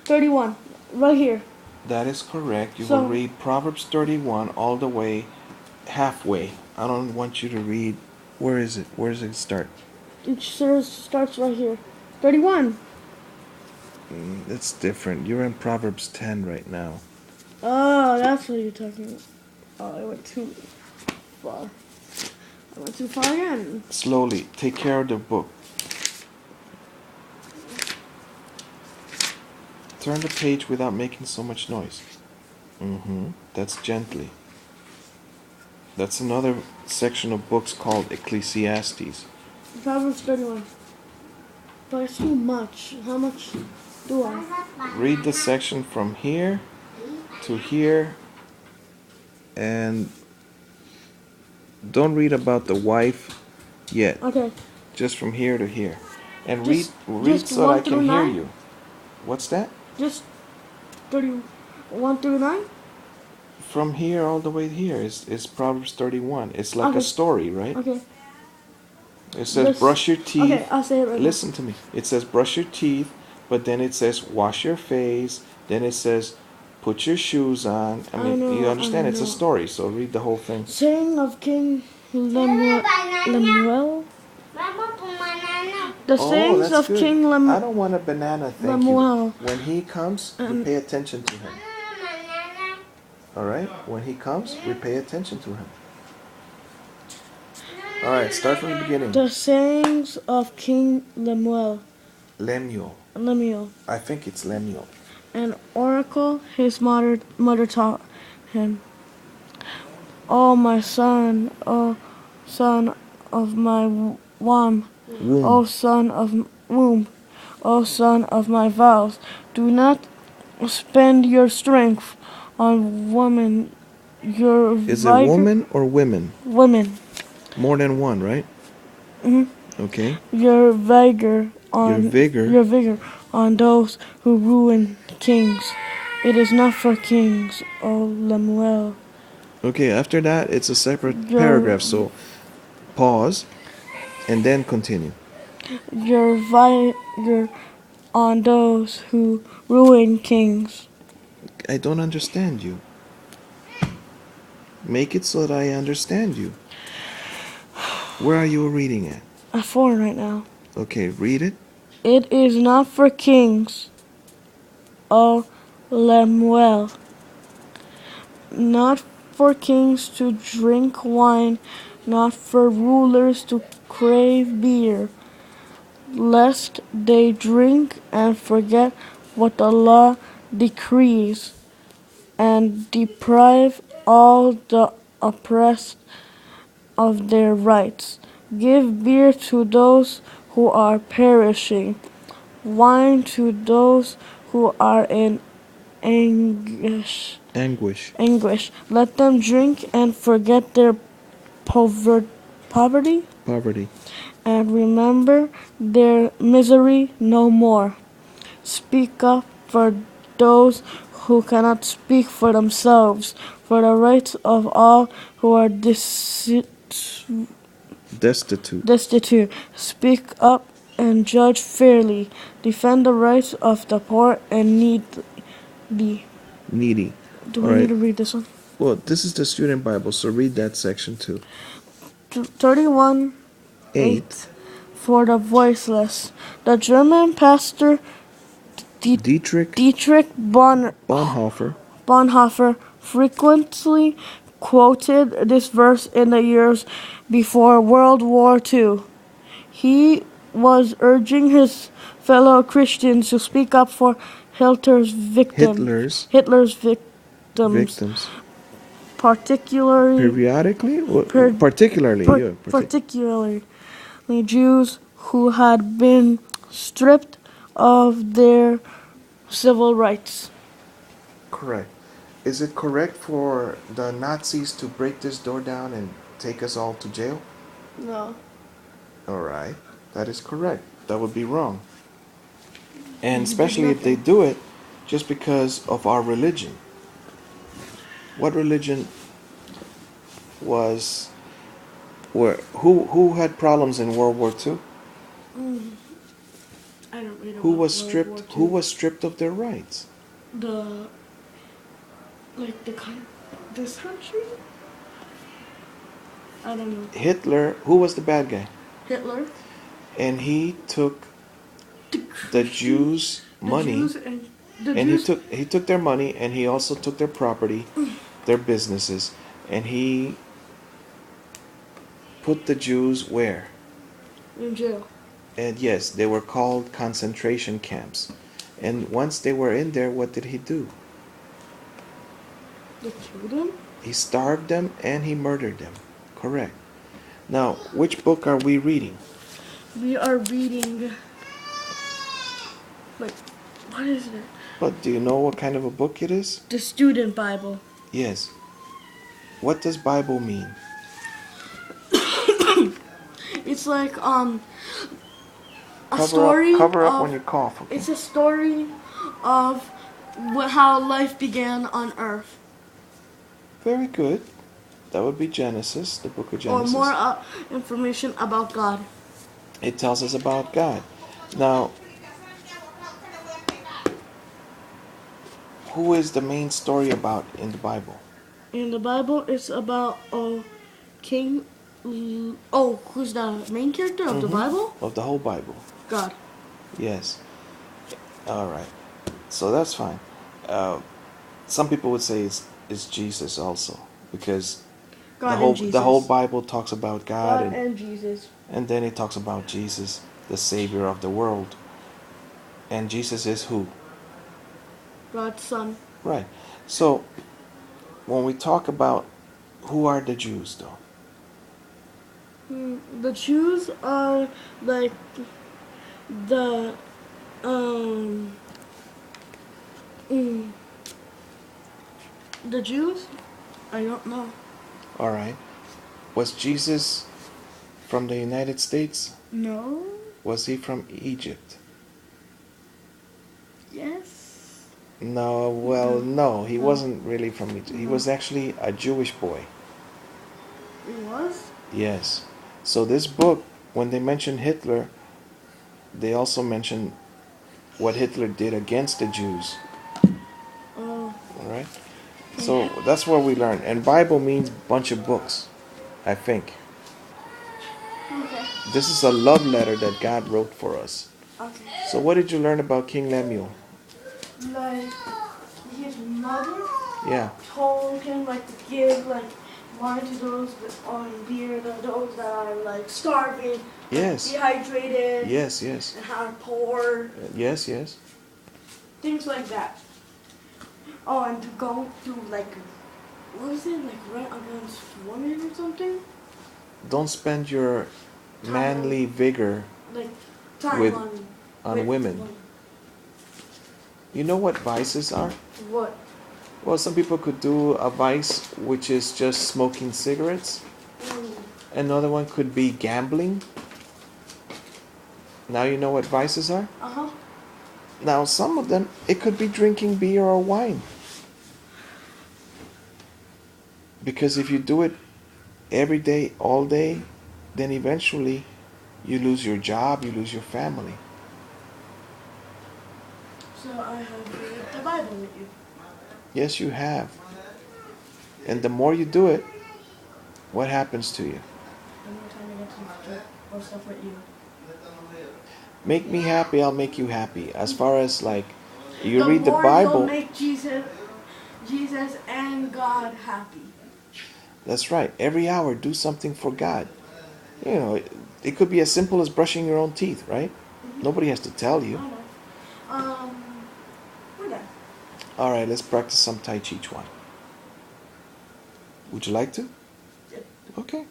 31, right here. That is correct. You So- will read Proverbs 31 all the way halfway. I don't want you to read. Where is it? Where does it start? It starts right here. 31. It's different. You're in Proverbs 10 right now. Oh, that's what you're talking about. Oh, I went too far. I went too far again. Slowly. Take care of the book. Turn the page without making so much noise. That's gently. That's another section of books called Ecclesiastes. Proverbs 31. But it's too much. How much do I? Read the section from here to here, and don't read about the wife yet. Okay. Just from here to here. And Just- read just so that 1 I can through hear 9? you. What's that? Just 31 through 9? From here all the way here is Proverbs 31. It's like Okay. a story, right? Okay. It says Just- brush your teeth. Okay, I'll say it right Listen to me. It says brush your teeth, but then it says wash your face. Then it says put your shoes on. I mean, know, you understand? I It's a know. story, so read the whole thing. now. Saying of King Lemuel. The sayings that's of good. King I don't want a banana, thank Lemuel. you. When he comes, we pay attention to him. All right? When he comes, we pay attention to him. All right, start from the beginning. The sayings of King Lemuel. Lemuel. I think it's Lemuel. An oracle his mother taught him. O my son, O son of my womb, O son of womb, O son of my vows, do not spend your strength on women. Your Is it woman or women? Women. More than one, right? Okay. Your vigor on Your vigor. on those who ruin kings. It is not for kings, O Lemuel. Okay, after that, it's a separate Your- paragraph, so pause and then continue. Your vigor on those who ruin kings. I don't understand you. Make it so that I understand you. Where are you reading at? I'm 4 right now. Okay, read it. It is not for kings, O Lemuel. Not for kings to drink wine, not for rulers to crave beer, lest they drink and forget what the law decrees, and deprive all the oppressed of their rights. Give beer to those who are perishing, wine to those who are in anguish. Anguish. Let them drink and forget their poverty, and remember their misery no more. Speak up for those who cannot speak for themselves, for the rights of all who are destitute. Speak up and judge fairly. Defend the rights of the poor and needy. Do we All right. need to read this one? Well, this is the student Bible, so read that section too. 31 8 for the voiceless. The German pastor Dietrich Bonhoeffer frequently quoted this verse in the years before World War II. He was urging his fellow Christians to speak up for Hitler's victims. Particularly Jews who had been stripped of their civil rights. Correct. Is it correct for the Nazis to break this door down and take us all to jail? No. All right. That is correct. That would be wrong. And especially if they do it just because of our religion. What religion was who had problems in World War II? I I don't read about Who was World War stripped? II. Who was stripped of their rights? The like the this country? I don't know. Hitler. Who was the bad guy? Hitler. And he took the Jews' The money, Jews and the and Jews. he took their money, and he also took their property, their businesses, and he put the Jews where? In jail. And yes, they were called concentration camps. And once they were in there, what did he do? They killed him. He starved them and he murdered them. Correct. Now, which book are we reading? We are reading. Like, what is it? But do you know what kind of a book it is? The Student Bible. Yes. What does Bible mean? It's like a Cover up of. when you cough. Okay? It's a story of how life began on Earth, Very good. That would be Genesis, the book of or Genesis. more information about God. It tells us about God. Now, who is the main story about in the Bible? In the Bible, it's about king. Who's the main character of the Bible? Of the whole Bible. God. Yes. All right. So that's fine. Some people would say it's Jesus also, because God and Jesus. the whole Bible talks about God, and Jesus. and then it talks about Jesus, the Savior of the world. And Jesus is who? God's son. Right. So when we talk about who are the Jews, though? The Jews are like the the Jews. I don't know. All right. Was Jesus from the United States? No. Was he from Egypt? Yes. No, well, no, he wasn't really from Egypt. He was actually a Jewish boy. It was. Yes. So this book, when they mention Hitler, they also mention what Hitler did against the Jews. Oh. All right. So that's where we learn. And Bible means bunch of books, I think. Okay. This is a love letter that God wrote for us. Okay. So what did you learn about King Lemuel? Like his mother Yeah. told him like to give like wine to those beer to those that are like starving, Yes. dehydrated, Yes, yes. and are poor, Yes, yes. things like that. Oh, and to go to like what was it like run against women or something? Don't spend your manly vigor Like time With- on on women. You know what vices are? What? Well, some people could do a vice which is just smoking cigarettes. Another one could be gambling. Now you know what vices are? Uh-huh. Now some of them, it could be drinking beer or wine. Because if you do it every day, all day, then eventually you lose your job, you lose your family. So I have read the Bible with you. Yes, you have. And the more you do it, what happens to you? The more time I get to do more stuff with you. Make me happy, I'll make you happy. As far as like you The read the more Bible, you'll make Jesus and God happy. that's right. Every hour do something for God. You know, it could be as simple as brushing your own teeth, right? Nobody has to tell you. I know. We're done. All right, let's practice some Tai Chi Chuan. Would you like to? Yep. Okay.